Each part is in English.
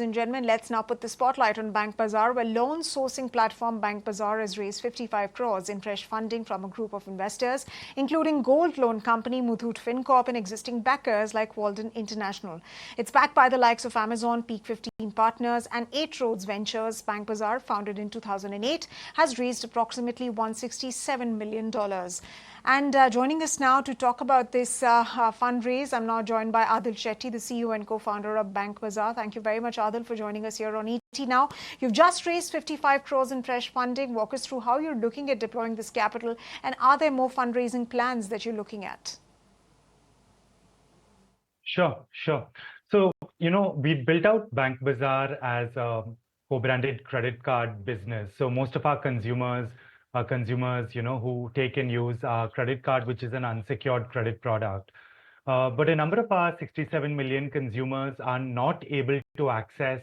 and gentlemen, let's now put the spotlight on BankBazaar, where loan sourcing platform BankBazaar has raised 55 crores in fresh funding from a group of investors, including gold loan company Muthoot Fincorp and existing backers like Walden International. It's backed by the likes of Amazon, Peak 15 Partners and 8 Roads Ventures. BankBazaar, founded in 2008, has raised approximately $167 million. And joining us now to talk about this fundraise, I'm now joined by Adhil Shetty, the CEO and co-founder of BankBazaar. Thank you very much, Adhil, for joining us here on ET Now. You've just raised 55 crores in fresh funding. Walk us through how you're looking at deploying this capital, and are there more fundraising plans that you're looking at? Sure. So, we built out BankBazaar as a co-branded credit card business. So most of our consumers are consumers, who take and use our credit card, which is an unsecured credit product. But a number of our 67 million consumers are not able to access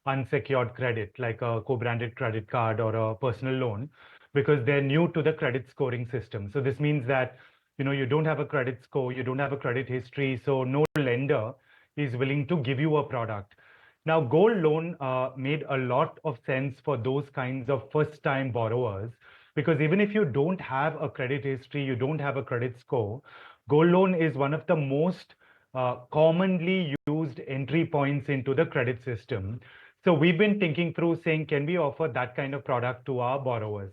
unsecured credit, like a co-branded credit card or a personal loan, because they're new to the credit scoring system. So this means that you don't have a credit score, you don't have a credit history, so no lender is willing to give you a product. Now, gold loan made a lot of sense for those kinds of first-time borrowers, because even if you don't have a credit history, you don't have a credit score, gold loan is one of the most commonly used entry points into the credit system. So we've been thinking through saying, can we offer that kind of product to our borrowers?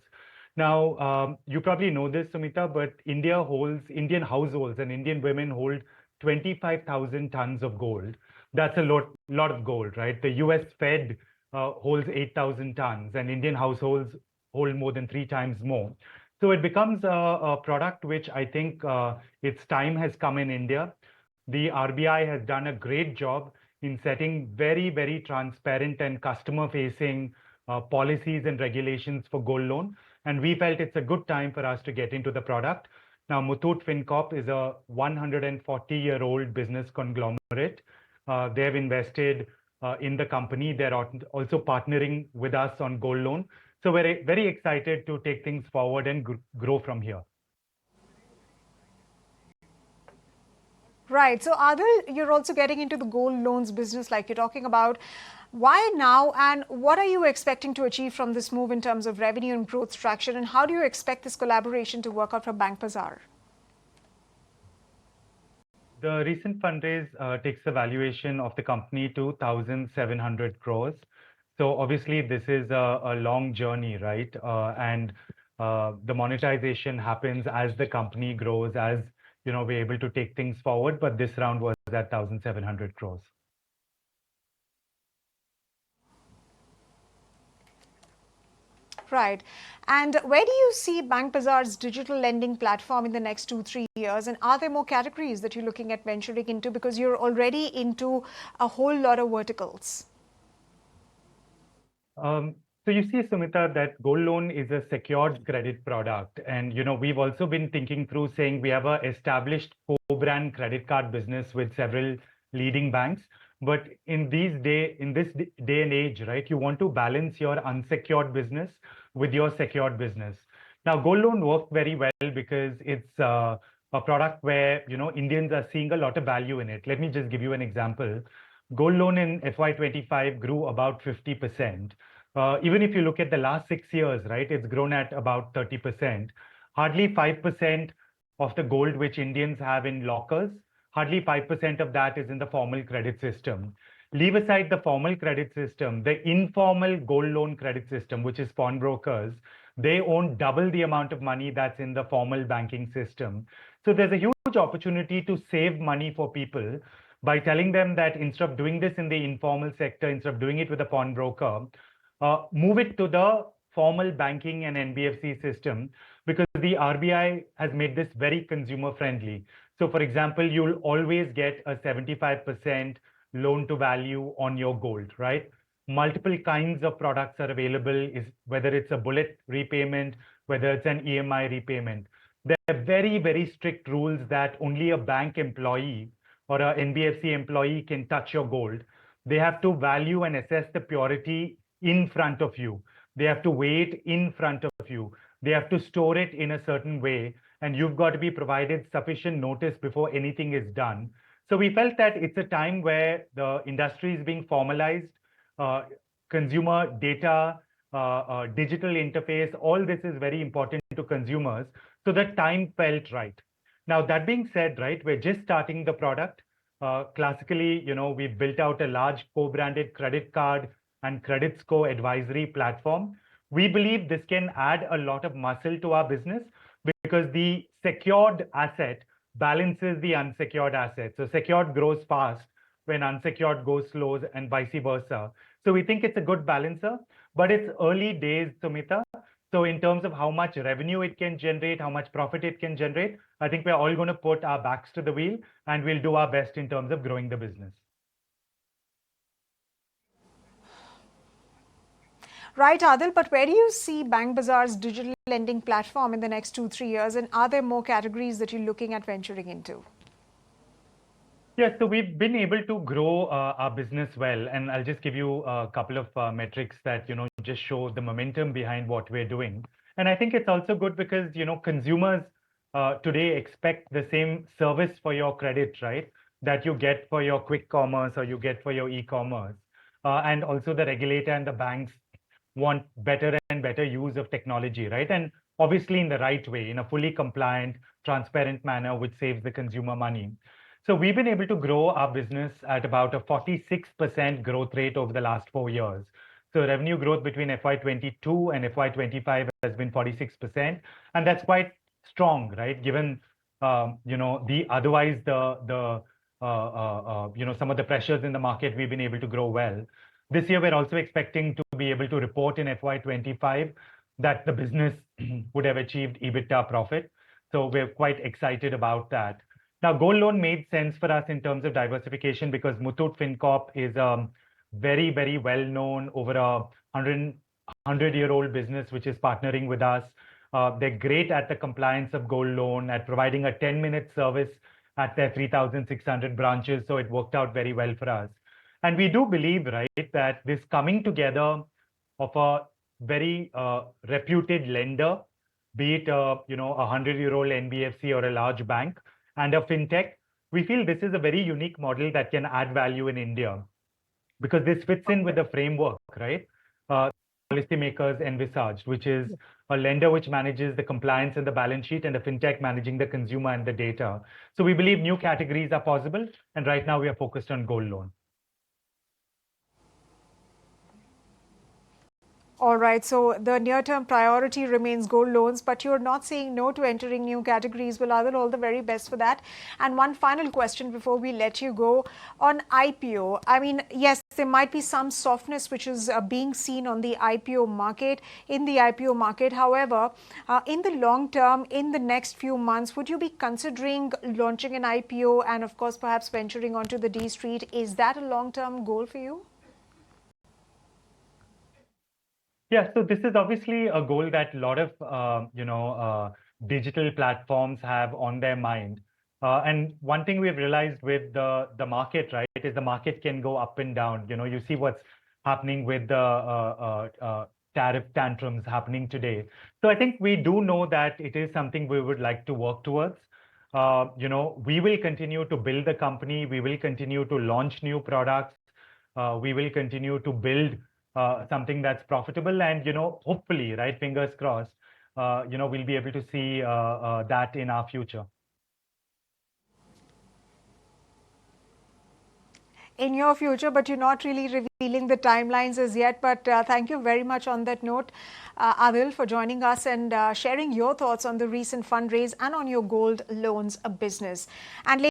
Now, you probably know this, Sumita, but Indian households and Indian women hold 25,000 tons of gold. That's a lot of gold, right? The US Fed holds 8,000 tons, and Indian households hold more than 3 times more. So it becomes a product which I think its time has come in India. The RBI has done a great job in setting very, very transparent and customer-facing policies and regulations for gold loan. And we felt it's a good time for us to get into the product. Now, Muthoot Fincorp is a 140-year-old business conglomerate. They've invested in the company. They're also partnering with us on gold loan. So we're very excited to take things forward and grow from here. Right. So, Adhil, you're also getting into the gold loans business like you're talking about. Why now, and what are you expecting to achieve from this move in terms of revenue and growth traction, and how do you expect this collaboration to work out for BankBazaar? The recent fundraise takes the valuation of the company to 1,700 crores. So obviously, this is a long journey, right? And the monetization happens as the company grows, as we're able to take things forward. But this round was at 1,700 crores. Right. And where do you see BankBazaar's digital lending platform in the next 2-3 years? And are there more categories that you're looking at venturing into, because you're already into a whole lot of verticals? So you see, Sumita, that gold loan is a secured credit product. And, we've also been thinking through saying we have an established co-brand credit card business with several leading banks. But in this day and age, right, you want to balance your unsecured business with your secured business. Now, gold loan worked very well because it's a product where, Indians are seeing a lot of value in it. Let me just give you an example. Gold loan in FY25 grew about 50%. Even if you look at the last 6 years, right, it's grown at about 30%. Hardly 5% of the gold which Indians have in lockers, hardly 5% of that is in the formal credit system. Leave aside the formal credit system, the informal gold loan credit system, which is pawnbrokers, they own double the amount of money that's in the formal banking system. So there's a huge opportunity to save money for people by telling them that instead of doing this in the informal sector, instead of doing it with a pawnbroker, move it to the formal banking and NBFC system, because the RBI has made this very consumer friendly. So for example, you'll always get a 75% loan to value on your gold, right? Multiple kinds of products are available, whether it's a bullet repayment, whether it's an EMI repayment. There are very, very strict rules that only a bank employee or a NBFC employee can touch your gold. They have to value and assess the purity in front of you. They have to weigh it in front of you. They have to store it in a certain way, and you've got to be provided sufficient notice before anything is done. So we felt that it's a time where the industry is being formalized. consumer data, digital interface, all this is very important to consumers. So the time felt right. Now, that being said, right, we're just starting the product. Classically, we've built out a large co-branded credit card and credit score advisory platform. We believe this can add a lot of muscle to our business because the secured asset balances the unsecured asset. So secured grows fast when unsecured goes slow and vice versa. So we think it's a good balancer, but it's early days, Sumita. So in terms of how much revenue it can generate, how much profit it can generate, I think we're all going to put our backs to the wheel and we'll do our best in terms of growing the business. Right, Adhil, but where do you see BankBazaar's digital lending platform in the next 2-3 years? And are there more categories that you're looking at venturing into? Yeah, so we've been able to grow our business well, and I'll just give you a couple of metrics that just show the momentum behind what we're doing. And I think it's also good because consumers today expect the same service for your credit, right? That you get for your quick commerce or you get for your e-commerce, and also the regulator and the banks want better and better use of technology, right? And obviously in the right way, in a fully compliant, transparent manner, which saves the consumer money. So we've been able to grow our business at about a 46% growth rate over the last 4 years. So revenue growth between FY22 and FY25 has been 46%, and that's quite strong, right? Given the otherwise some of the pressures in the market, we've been able to grow well. This year, we're also expecting to be able to report in FY25 that the business would have achieved EBITDA profit. So we're quite excited about that. Now, gold loan made sense for us in terms of diversification because Muthoot FinCorp is very, very well-known, over a 100-year-old business, which is partnering with us. They're great at the compliance of gold loan, at providing a 10-minute service at their 3,600 branches. So it worked out very well for us. And we do believe, right, that this coming together of a very reputed lender, be it a 100-year-old NBFC or a large bank, and a fintech, we feel this is a very unique model that can add value in India because this fits in with the framework, right? Policymakers envisaged, which is a lender which manages the compliance and the balance sheet, and a fintech managing the consumer and the data. So we believe new categories are possible, and right now we are focused on gold loan. All right, so the near-term priority remains gold loans, but you're not saying no to entering new categories. Well, Adhil, all the very best for that. And one final question before we let you go on IPO. I mean, yes, there might be some softness which is being seen on the IPO market, in the IPO market. However, in the long term, in the next few months, would you be considering launching an IPO and, of course, perhaps venturing onto the D Street? Is that a long-term goal for you? Yeah, so this is obviously a goal that a lot of digital platforms have on their mind. And one thing we've realized with the market, right, is the market can go up and down. You see what's happening with the tariff tantrums happening today. So I think we do know that it is something we would like to work towards. We will continue to build the company. We will continue to launch new products. We will continue to build something that's profitable, and hopefully, right, fingers crossed, we'll be able to see that in our future. In your future, but you're not really revealing the timelines as yet. But thank you very much on that note, Adhil, for joining us and sharing your thoughts on the recent fundraise and on your gold loans business. And